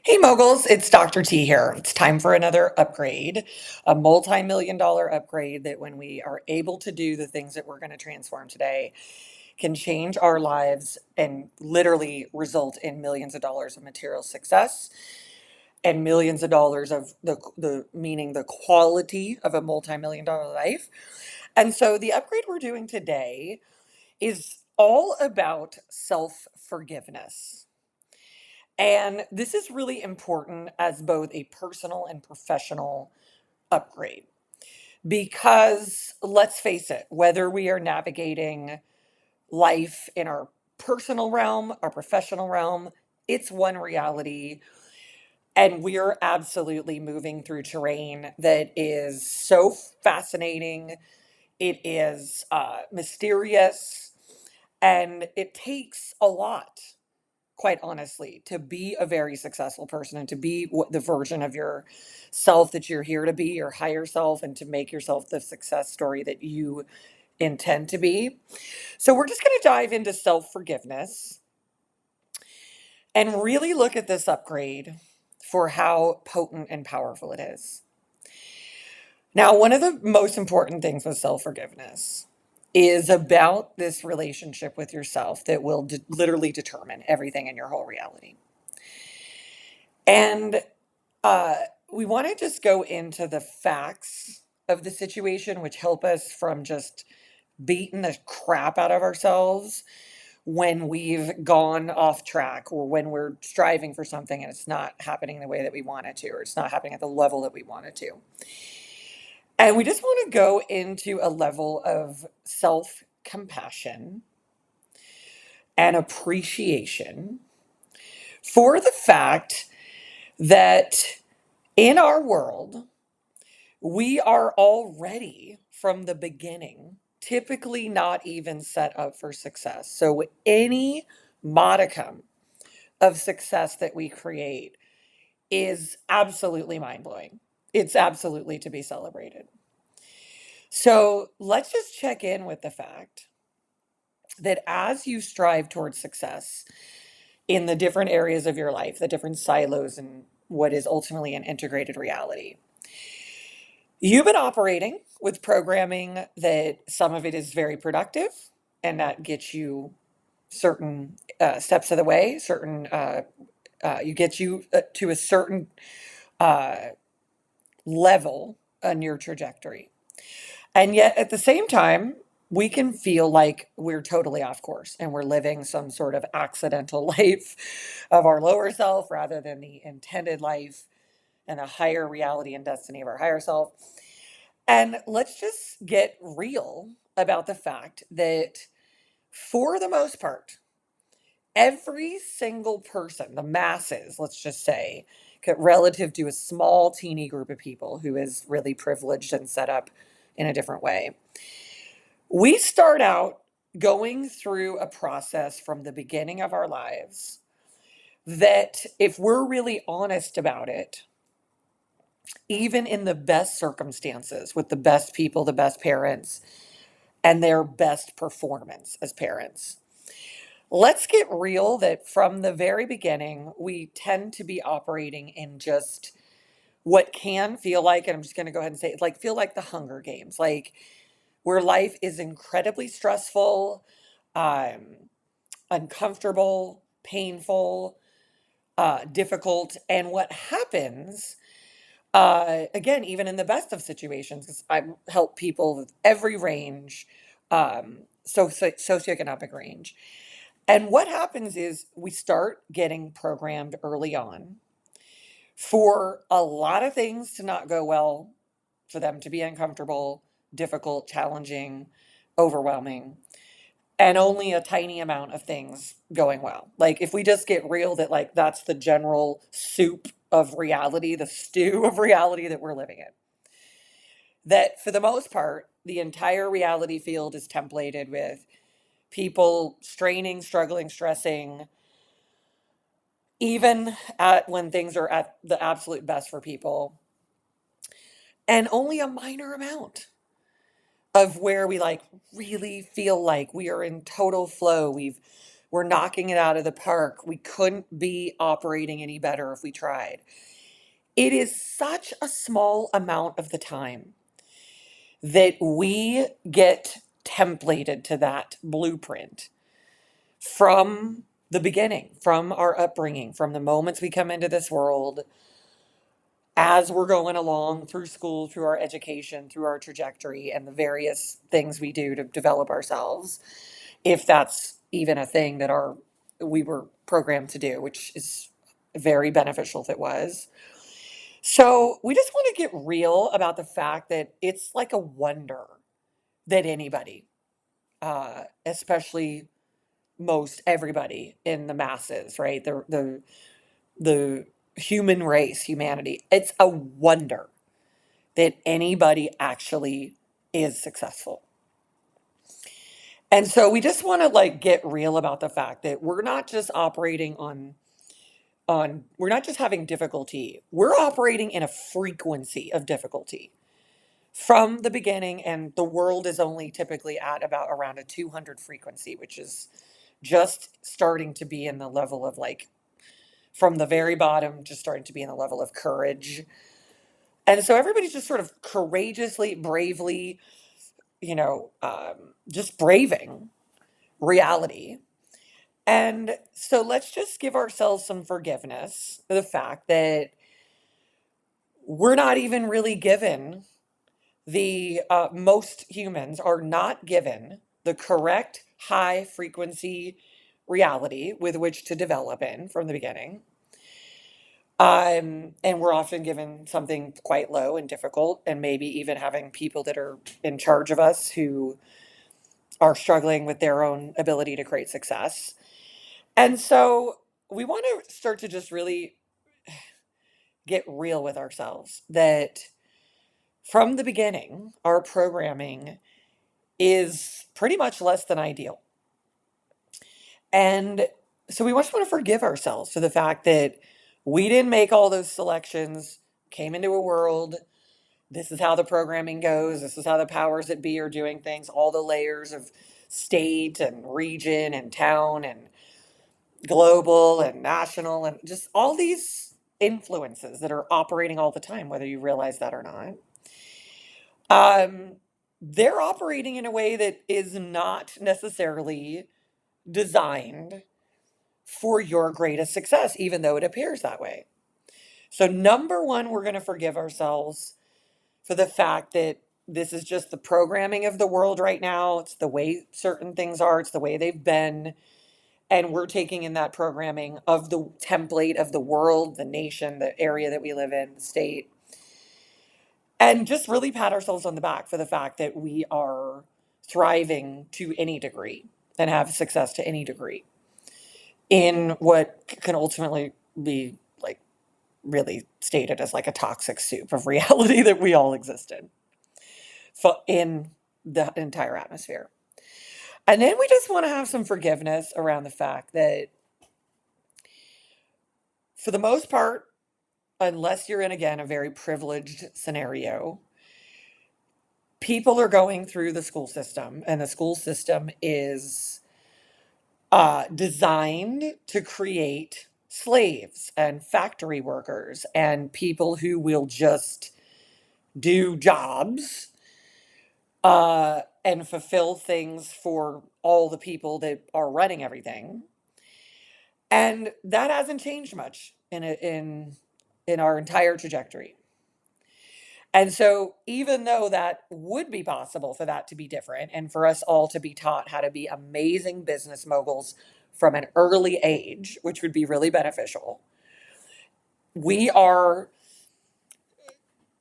Hey moguls, it's Dr. T here. It's time for another upgrade, a multi-million dollar upgrade that when we are able to do the things that we're going to transform today can change our lives and literally result in millions of dollars of material success and millions of dollars of the meaning the quality of a multi-million dollar life. And so the upgrade we're doing today is all about self-forgiveness. And this is really important as both a personal and professional upgrade because let's face it, whether we are navigating life in our personal realm, our professional realm, it's one reality. And we're absolutely moving through terrain that is so fascinating. It is mysterious and it takes a lot, quite honestly, to be a very successful person and to be what the version of yourself that you're here to be, your higher self, and to make yourself the success story that you intend to be. So, we're just going to dive into self forgiveness and really look at this upgrade for how potent and powerful it is. Now, one of the most important things with self forgiveness is about this relationship with yourself that will literally determine everything in your whole reality. And Uh, we want to just go into the facts of the situation, which help us from just beating the crap out of ourselves when we've gone off track or when we're striving for something and it's not happening the way that we want it to, or it's not happening at the level that we want it to. And we just want to go into a level of self compassion and appreciation for the fact that in our world, we are already from the beginning typically not even set up for success. So, any modicum of success that we create is absolutely mind blowing. It's absolutely to be celebrated. So, let's just check in with the fact that as you strive towards success in the different areas of your life, the different silos, and what is ultimately an integrated reality, you've been operating with programming that some of it is very productive and that gets you certain steps of the way, certain, you get you to a certain uh, level on your trajectory. And yet at the same time, we can feel like we're totally off course and we're living some sort of accidental life of our lower self rather than the intended life and the higher reality and destiny of our higher self. And let's just get real about the fact that for the most part, every single person, the masses, let's just say, relative to a small, teeny group of people who is really privileged and set up in a different way, we start out going through a process from the beginning of our lives that, if we're really honest about it, even in the best circumstances, with the best people, the best parents, and their best performance as parents. Let's get real that from the very beginning, we tend to be operating in just what can feel like, and I'm just going to go ahead and say it, like feel like the Hunger Games, like where life is incredibly stressful, um, uncomfortable, painful, difficult. And what happens, again, even in the best of situations, because I help people with every range, socioeconomic range. And what happens is we start getting programmed early on for a lot of things to not go well, for them to be uncomfortable, difficult, challenging, overwhelming, and only a tiny amount of things going well. Like if we just get real that like that's the general soup of reality, the stew of reality that we're living in. That for the most part, the entire reality field is templated with people straining, struggling, stressing, even at when things are at the absolute best for people, and only a minor amount of where we like really feel like we are in total flow. We've We're knocking it out of the park. We couldn't be operating any better if we tried. It is such a small amount of the time that we get templated to that blueprint from the beginning, from our upbringing, from the moments we come into this world, as we're going along through school, through our education, through our trajectory, and the various things we do to develop ourselves, if that's even a thing that we were programmed to do, which is very beneficial if it was. So we just want to get real about the fact that it's like a wonder that anybody, especially most everybody in the masses, right? The human race, humanity. It's a wonder that anybody actually is successful. And so we just want to like get real about the fact that we're not just operating on we're not just having difficulty. We're operating in a frequency of difficulty from the beginning, and the world is only typically at about around a 200 frequency, which is just starting to be in the level of like from the very bottom, just starting to be in the level of courage. And so everybody's just sort of courageously, bravely, just braving reality. And so let's just give ourselves some forgiveness for the fact that we're not even really given most humans are not given the correct high frequency reality with which to develop in from the beginning. And we're often given something quite low and difficult, and maybe even having people that are in charge of us who are struggling with their own ability to create success. And so we want to start to just really get real with ourselves that from the beginning, our programming is pretty much less than ideal. And so we just want to forgive ourselves for the fact that we didn't make all those selections, came into a world. This is how the programming goes. This is how the powers that be are doing things, all the layers of state and region and town and global and national and just all these influences that are operating all the time, whether you realize that or not. Um, they're operating in a way that is not necessarily designed for your greatest success, even though it appears that way. So, number one, we're going to forgive ourselves for the fact that this is just the programming of the world right now. It's the way certain things are, it's the way they've been. And we're taking in that programming of the template of the world, the nation, the area that we live in, the state, and just really pat ourselves on the back for the fact that we are thriving to any degree and have success to any degree in what can ultimately be like really stated as like a toxic soup of reality that we all exist in the entire atmosphere. And then we just want to have some forgiveness around the fact that for the most part, unless you're in again a very privileged scenario, people are going through the school system, and the school system is designed to create slaves and factory workers and people who will just do jobs and fulfill things for all the people that are running everything. And that hasn't changed much in our entire trajectory. And so, even though that would be possible for that to be different and for us all to be taught how to be amazing business moguls from an early age, which would be really beneficial, we are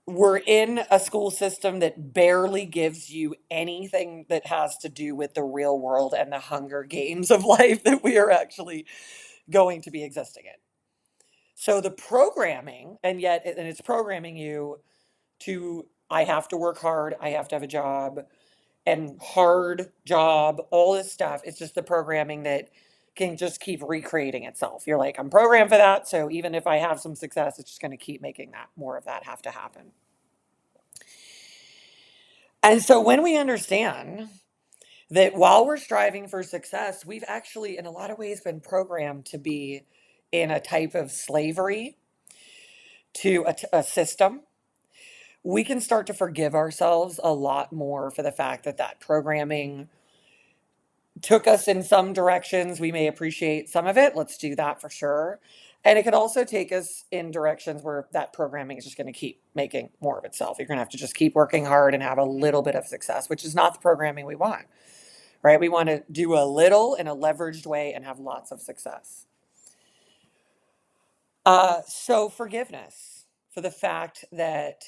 we're in a school system that barely gives you anything that has to do with the real world and the hunger games of life that we are actually going to be existing in. So the programming, and it's programming you to, I have to work hard, I have to have a job, and hard job, all this stuff. It's just the programming that can just keep recreating itself. You're like, I'm programmed for that. So even if I have some success, it's just going to keep making that more of that have to happen. And so when we understand that while we're striving for success, we've actually, in a lot of ways, been programmed to be in a type of slavery to a system. We can start to forgive ourselves a lot more for the fact that that programming took us in some directions. We may appreciate some of it. Let's do that for sure. And it could also take us in directions where that programming is just going to keep making more of itself. You're going to have to just keep working hard and have a little bit of success, which is not the programming we want, right? We want to do a little in a leveraged way and have lots of success. So forgiveness for the fact that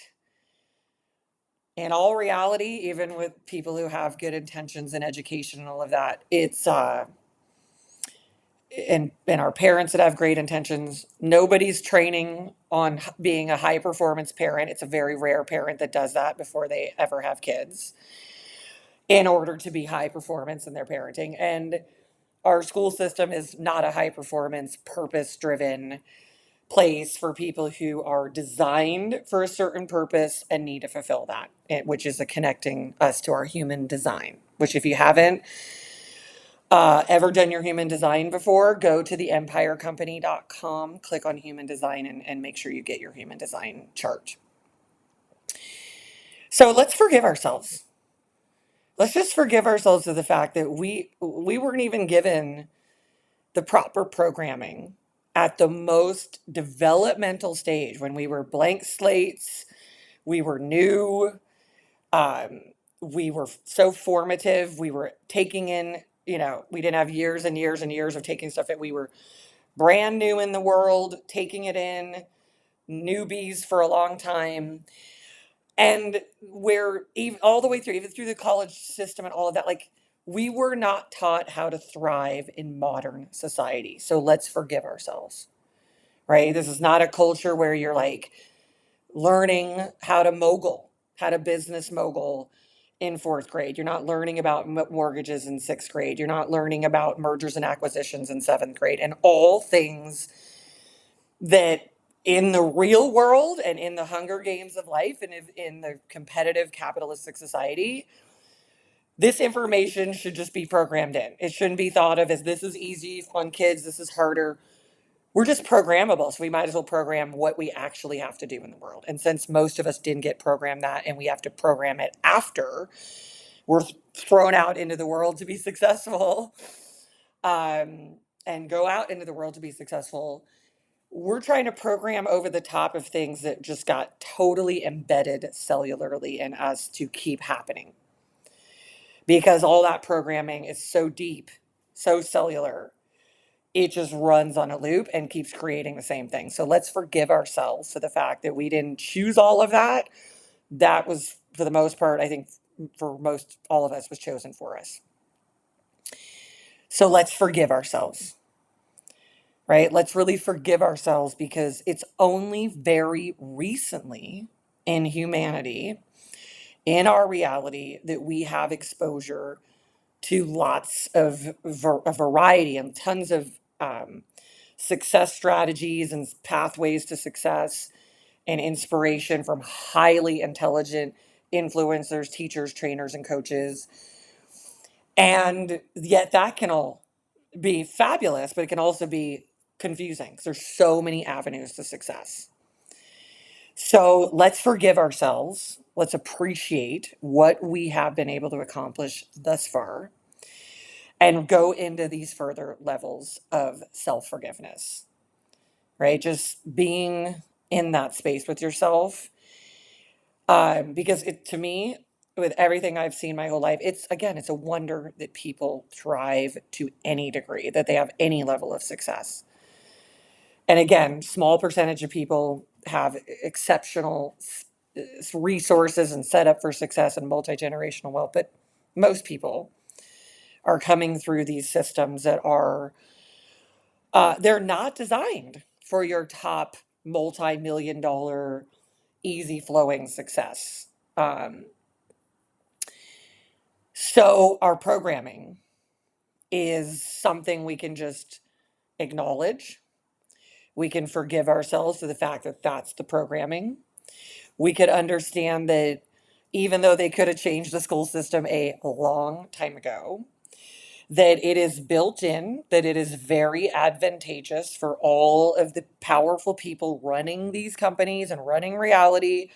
in all reality, even with people who have good intentions in education and all of that, it's and our parents that have great intentions, nobody's training on being a high performance parent. It's a very rare parent that does that before they ever have kids in order to be high performance in their parenting. And our school system is not a high performance, purpose driven place for people who are designed for a certain purpose and need to fulfill that, which is a connecting us to our human design. Which, if you haven't ever done your human design before, go to the empirecompany.com, click on human design, and make sure you get your human design chart. So let's forgive ourselves. Let's just forgive ourselves of the fact that we weren't even given the proper programming at the most developmental stage when we were blank slates, we were new, um, we were so formative, we were taking in, we didn't have years and years and years of taking stuff that we were brand new in the world, taking it in, newbies for a long time. And we're even all the way through, even through the college system and all of that, like we were not taught how to thrive in modern society. So let's forgive ourselves, right? This is not a culture where you're like learning how to mogul, how to business mogul in fourth grade. You're not learning about mortgages in sixth grade. You're not learning about mergers and acquisitions in seventh grade and all things that in the real world and in the Hunger Games of life and in the competitive capitalistic society, this information should just be programmed in. It shouldn't be thought of as this is easy on kids, this is harder. We're just programmable, so we might as well program what we actually have to do in the world. And since most of us didn't get programmed that and we have to program it after we're thrown out into the world to be successful, and go out into the world to be successful, we're trying to program over the top of things that just got totally embedded cellularly in us to keep happening. Because all that programming is so deep, so cellular, it just runs on a loop and keeps creating the same thing. So let's forgive ourselves for the fact that we didn't choose all of that. That was, for the most part, I think for most all of us, was chosen for us. So let's forgive ourselves, right? Let's really forgive ourselves because it's only very recently in humanity, in our reality, that we have exposure to lots of a variety and tons of success strategies and pathways to success and inspiration from highly intelligent influencers, teachers, trainers, and coaches. And yet that can all be fabulous, but it can also be confusing because there's so many avenues to success. So let's forgive ourselves. Let's appreciate what we have been able to accomplish thus far and go into these further levels of self forgiveness, right? Just being in that space with yourself. Because to me, with everything I've seen my whole life, it's a wonder that people thrive to any degree, that they have any level of success. And again, small percentage of people have exceptional resources and set up for success and multi-generational wealth, but most people are coming through these systems that are they're not designed for your top multi-million dollar easy flowing success. Um, so our programming is something we can just acknowledge. We can forgive ourselves for the fact that that's the programming. We could understand that even though they could have changed the school system a long time ago, that it is built in, that it is very advantageous for all of the powerful people running these companies and running reality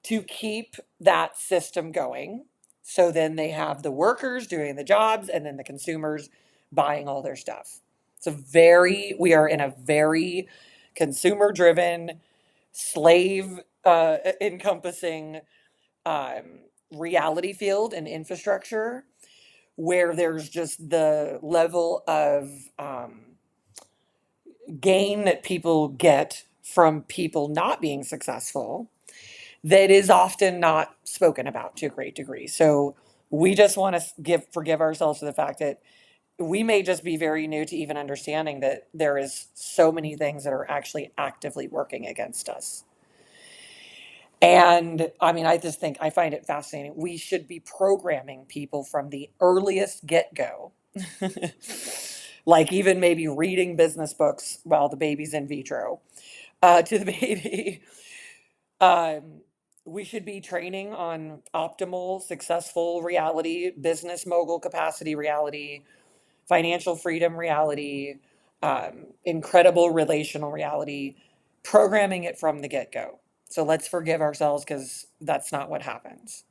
to keep that system going. So then they have the workers doing the jobs and then the consumers buying all their stuff. We are in a very consumer driven, slave encompassing um, reality field and infrastructure where there's just the level of gain that people get from people not being successful that is often not spoken about to a great degree. So we just want to forgive ourselves for the fact that we may just be very new to even understanding that there is so many things that are actually actively working against us. And I mean, I just think I find it fascinating. We should be programming people from the earliest get go, like even maybe reading business books while the baby's in vitro to the baby. Um, we should be training on optimal, successful reality, business mogul capacity reality, financial freedom reality, incredible relational reality, programming it from the get go. So let's forgive ourselves because that's not what happens.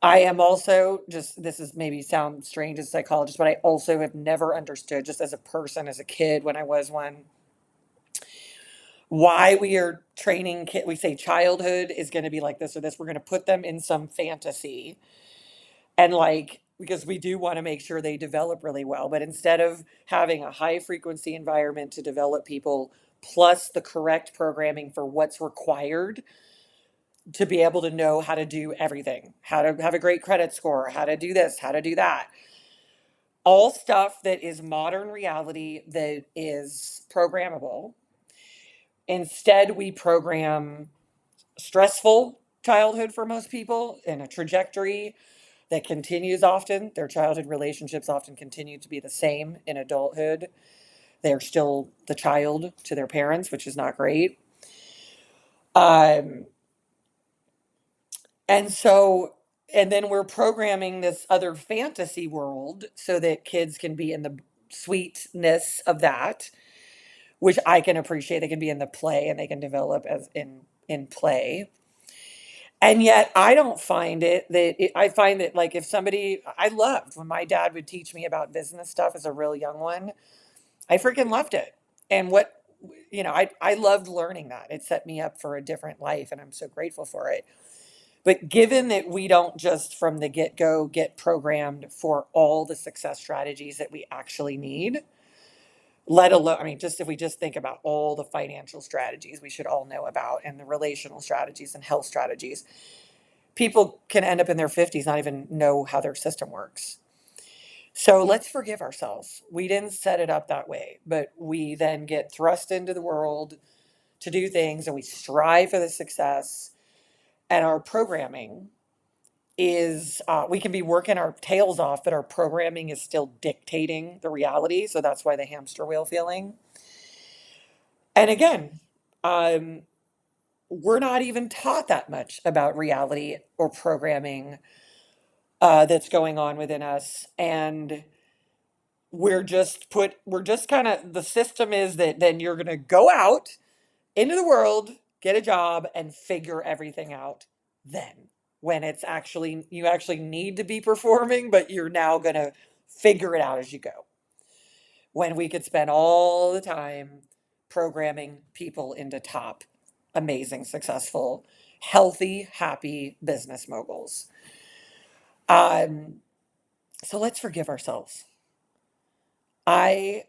I am also just, this is maybe sound strange as a psychologist, but I also have never understood, just as a person, as a kid, when I was one, why we are training kids. We say childhood is going to be like this or this. We're going to put them in some fantasy and like, because we do want to make sure they develop really well. But instead of having a high frequency environment to develop people, plus the correct programming for what's required to be able to know how to do everything, how to have a great credit score, how to do this, how to do that. All stuff that is modern reality that is programmable. Instead, we program stressful childhood for most people in a trajectory that continues often. Their childhood relationships often continue to be the same in adulthood. They're still the child to their parents, which is not great. Um, and so, and then we're programming this other fantasy world so that kids can be in the sweetness of that, which I can appreciate. They can be in the play and they can develop as in play. And yet I don't find it that I find that like if somebody I loved when my dad would teach me about business stuff as a real young one, I freaking loved it. And what I loved learning that. It set me up for a different life and I'm so grateful for it. But given that we don't just from the get-go get programmed for all the success strategies that we actually need, let alone, I mean, just if we just think about all the financial strategies we should all know about and the relational strategies and health strategies, people can end up in their 50s not even know how their system works. So let's forgive ourselves. We didn't set it up that way, but we then get thrust into the world to do things and we strive for the success. And our programming is, we can be working our tails off, but our programming is still dictating the reality. So that's why the hamster wheel feeling. And again, um, we're not even taught that much about reality or programming that's going on within us. And we're just kind of, the system is that then you're going to go out into the world, get a job, and figure everything out then. When it's actually, you actually need to be performing, but you're now going to figure it out as you go. When we could spend all the time programming people into top, amazing, successful, healthy, happy business moguls. Um, so let's forgive ourselves. I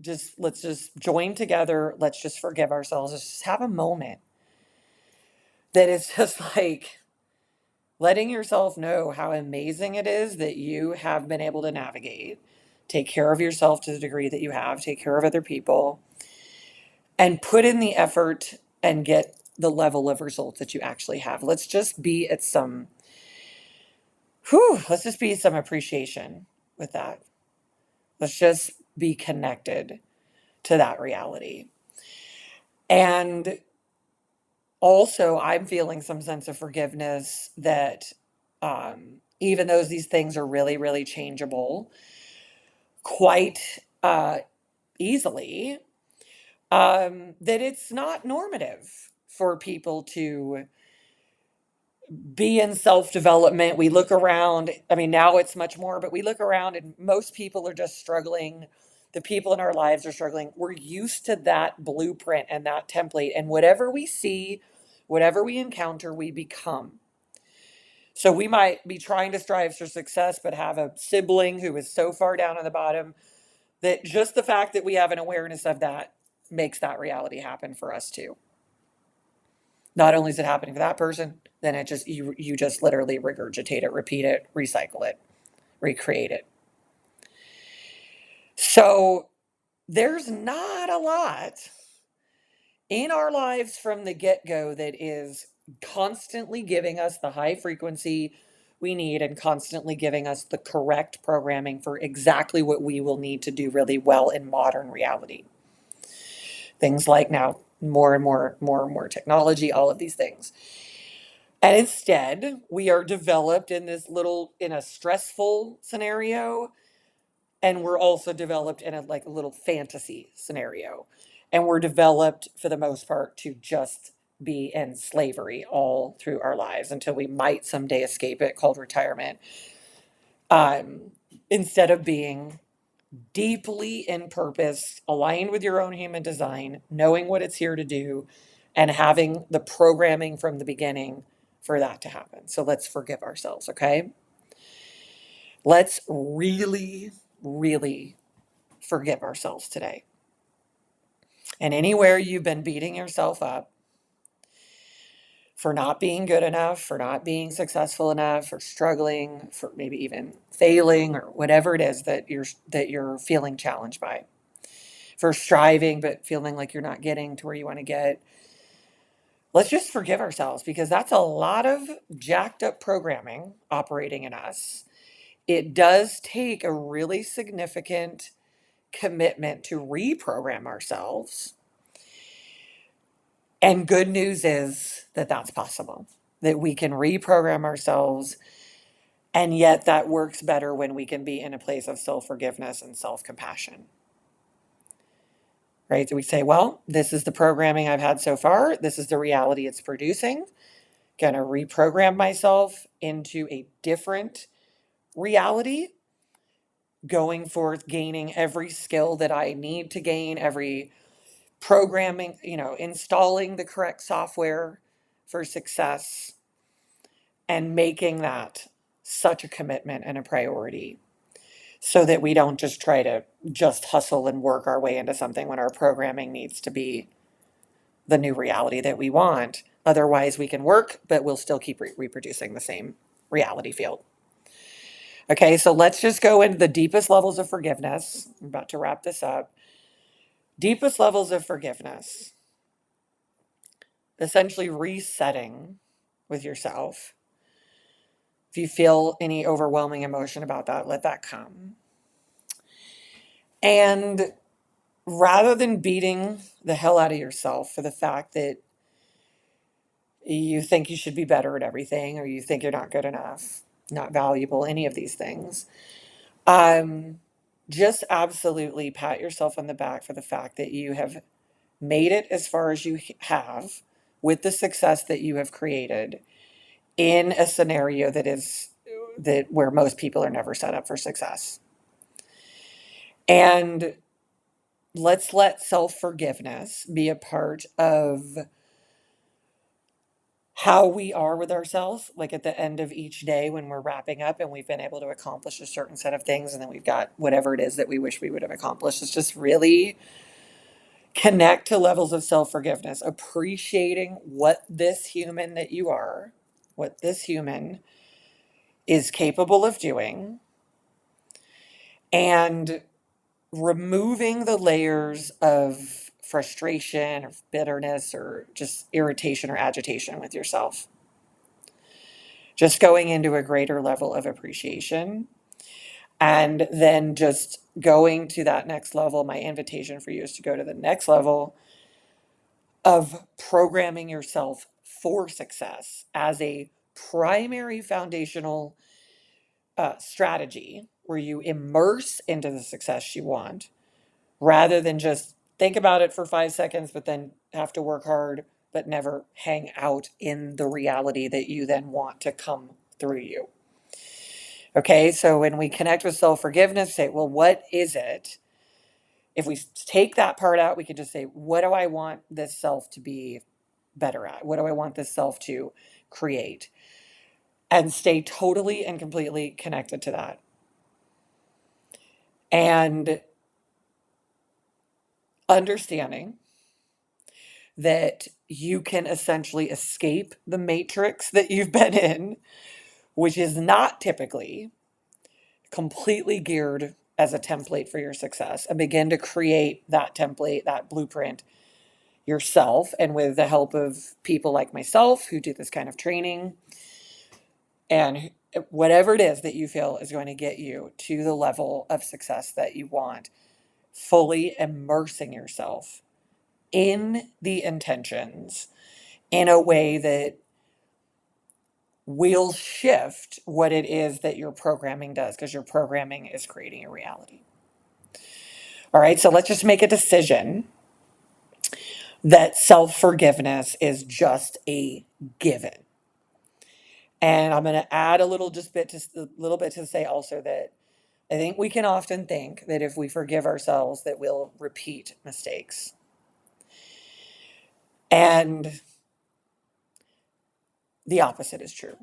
just let's just join together. Let's just forgive ourselves. Let's just have a moment that is just like letting yourself know how amazing it is that you have been able to navigate, take care of yourself to the degree that you have, take care of other people, and put in the effort and get the level of results that you actually have. Let's just be at some, let's just be some appreciation with that. Let's just be connected to that reality. And Also, I'm feeling some sense of forgiveness that even though these things are really, really changeable quite uh, easily, that it's not normative for people to be in self development. We look around, I mean, now it's much more, but we look around and most people are just struggling. The people in our lives are struggling. We're used to that blueprint and that template. And whatever we see, whatever we encounter, we become. So we might be trying to strive for success, but have a sibling who is so far down on the bottom that just the fact that we have an awareness of that makes that reality happen for us too. Not only is it happening for that person, then it just you just literally regurgitate it, repeat it, recycle it, recreate it. So there's not a lot in our lives from the get-go that is constantly giving us the high frequency we need and constantly giving us the correct programming for exactly what we will need to do really well in modern reality. Things like now more technology, all of these things. And instead, we are developed in in a stressful scenario, and we're also developed in a like a little fantasy scenario. And we're developed for the most part to just be in slavery all through our lives until we might someday escape it, called retirement. Um, Instead of being deeply in purpose, aligned with your own human design, knowing what it's here to do, and having the programming from the beginning for that to happen. So let's forgive ourselves, okay? Let's really, really forgive ourselves today. And anywhere you've been beating yourself up for not being good enough, for not being successful enough, for struggling, for maybe even failing or whatever it is that you're feeling challenged by, for striving but feeling like you're not getting to where you want to get. Let's just forgive ourselves because that's a lot of jacked up programming operating in us. It does take a really significant commitment to reprogram ourselves. And good news is that that's possible, that we can reprogram ourselves. And yet that works better when we can be in a place of self forgiveness and self compassion. Right? So we say, well, this is the programming I've had so far. This is the reality it's producing. Going to reprogram myself into a different reality, going forth, gaining every skill that I need to gain, every programming, installing the correct software for success, and making that such a commitment and a priority so that we don't just try to just hustle and work our way into something when our programming needs to be the new reality that we want. Otherwise, we can work, but we'll still keep reproducing the same reality field. Okay, so let's just go into the deepest levels of forgiveness. I'm about to wrap this up. Deepest levels of forgiveness, essentially resetting with yourself. If you feel any overwhelming emotion about that, let that come. And rather than beating the hell out of yourself for the fact that you think you should be better at everything or you think you're not good enough, not valuable, any of these things, um, just absolutely pat yourself on the back for the fact that you have made it as far as you have with the success that you have created in a scenario that where most people are never set up for success. And let's let self-forgiveness be a part of how we are with ourselves, like at the end of each day when we're wrapping up and we've been able to accomplish a certain set of things, and then we've got whatever it is that we wish we would have accomplished. It's just really connect to levels of self-forgiveness, appreciating what this human that you are, what this human is capable of doing, and removing the layers of frustration or bitterness or just irritation or agitation with yourself. Just going into a greater level of appreciation, and then just going to that next level. My invitation for you is to go to the next level of programming yourself for success as a primary foundational strategy where you immerse into the success you want rather than just think about it for 5 seconds, but then have to work hard, but never hang out in the reality that you then want to come through you. Okay, so when we connect with self forgiveness, say, well, what is it? If we take that part out, we can just say, what do I want this self to be better at? What do I want this self to create? And stay totally and completely connected to that. And understanding that you can essentially escape the matrix that you've been in, which is not typically completely geared as a template for your success, and begin to create that template, that blueprint yourself. And with the help of people like myself who do this kind of training, and whatever it is that you feel is going to get you to the level of success that you want, fully immersing yourself in the intentions in a way that will shift what it is that your programming does, because your programming is creating a reality. All right, so let's just make a decision that self forgiveness is just a given. And I'm going to add a little bit to say also that I think we can often think that if we forgive ourselves that we'll repeat mistakes. And the opposite is true.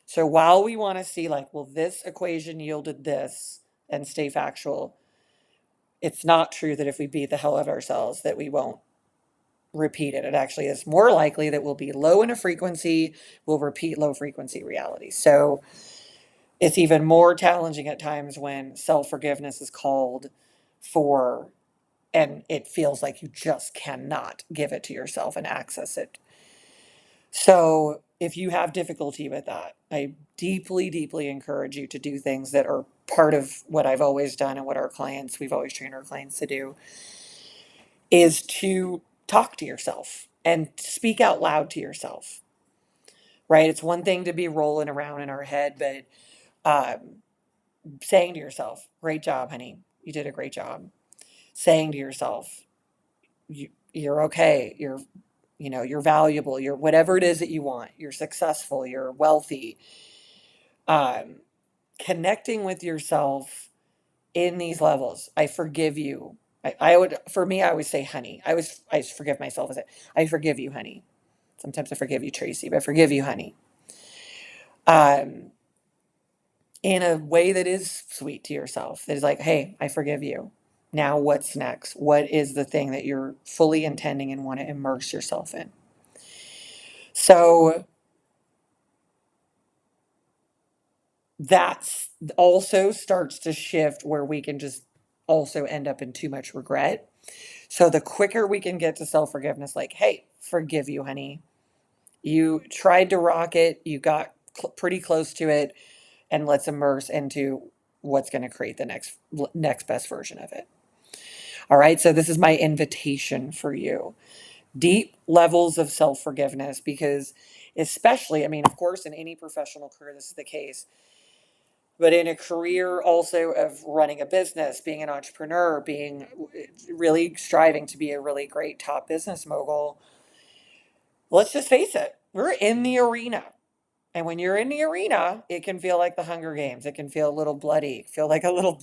So while we want to see like, well, this equation yielded this and stay factual, it's not true that if we beat the hell out of ourselves that we won't repeat it. It actually is more likely that we'll be low in a frequency, we'll repeat low frequency reality. So it's even more challenging at times when self-forgiveness is called for and it feels like you just cannot give it to yourself and access it. So if you have difficulty with that, I deeply, deeply encourage you to do things that are part of what I've always done and what we've always trained our clients to do, is to talk to yourself and speak out loud to yourself, right? It's one thing to be rolling around in our head, but saying to yourself, great job, honey. You did a great job. Saying to yourself, you're okay. You're valuable. You're whatever it is that you want. You're successful. You're wealthy. Um, Connecting with yourself in these levels. I forgive you. I would, for me, I always say, honey. I forgive myself as I forgive you, honey. Sometimes I forgive you, Tracy, but I forgive you, honey. Um, in a way that is sweet to yourself. That is like, hey, I forgive you. Now what's next? What is the thing that you're fully intending and want to immerse yourself in? So that's also starts to shift where we can just also end up in too much regret. So the quicker we can get to self-forgiveness, like, hey, forgive you, honey. You tried to rock it, you got pretty close to it, and let's immerse into what's going to create the next best version of it. All right, so this is my invitation for you. Deep levels of self-forgiveness, because especially, I mean, of course, in any professional career, this is the case, but in a career also of running a business, being an entrepreneur, being really striving to be a really great top business mogul, let's just face it, we're in the arena. And when you're in the arena, it can feel like the Hunger Games. It can feel a little bloody, feel like a little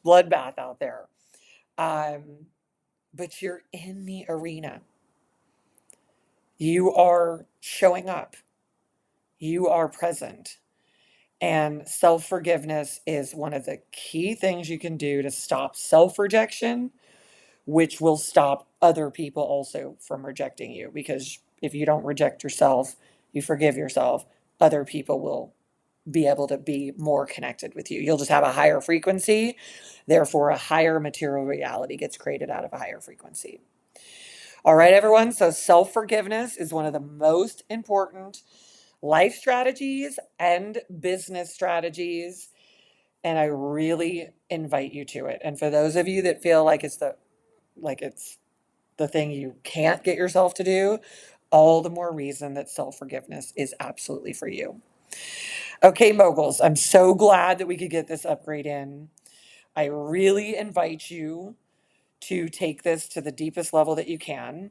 bloodbath out there. Um, but you're in the arena. You are showing up. You are present. And self forgiveness is one of the key things you can do to stop self rejection, which will stop other people also from rejecting you. Because if you don't reject yourself, you forgive yourself, other people will be able to be more connected with you. You'll just have a higher frequency. Therefore, a higher material reality gets created out of a higher frequency. All right, everyone. So self forgiveness is one of the most important life strategies and business strategies. And I really invite you to it. And for those of you that feel like it's the thing you can't get yourself to do, all the more reason that self-forgiveness is absolutely for you. Okay, moguls, I'm so glad that we could get this upgrade in. I really invite you to take this to the deepest level that you can.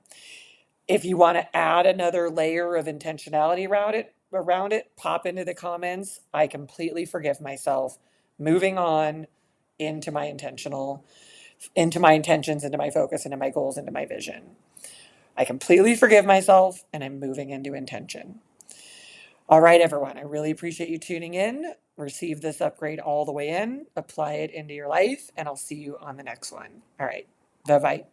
If you want to add another layer of intentionality around it, pop into the comments. I completely forgive myself. Moving on into my into my intentions, into my focus, into my goals, into my vision. I completely forgive myself and I'm moving into intention. All right, everyone, I really appreciate you tuning in. Receive this upgrade all the way in, apply it into your life, and I'll see you on the next one. All right, bye bye.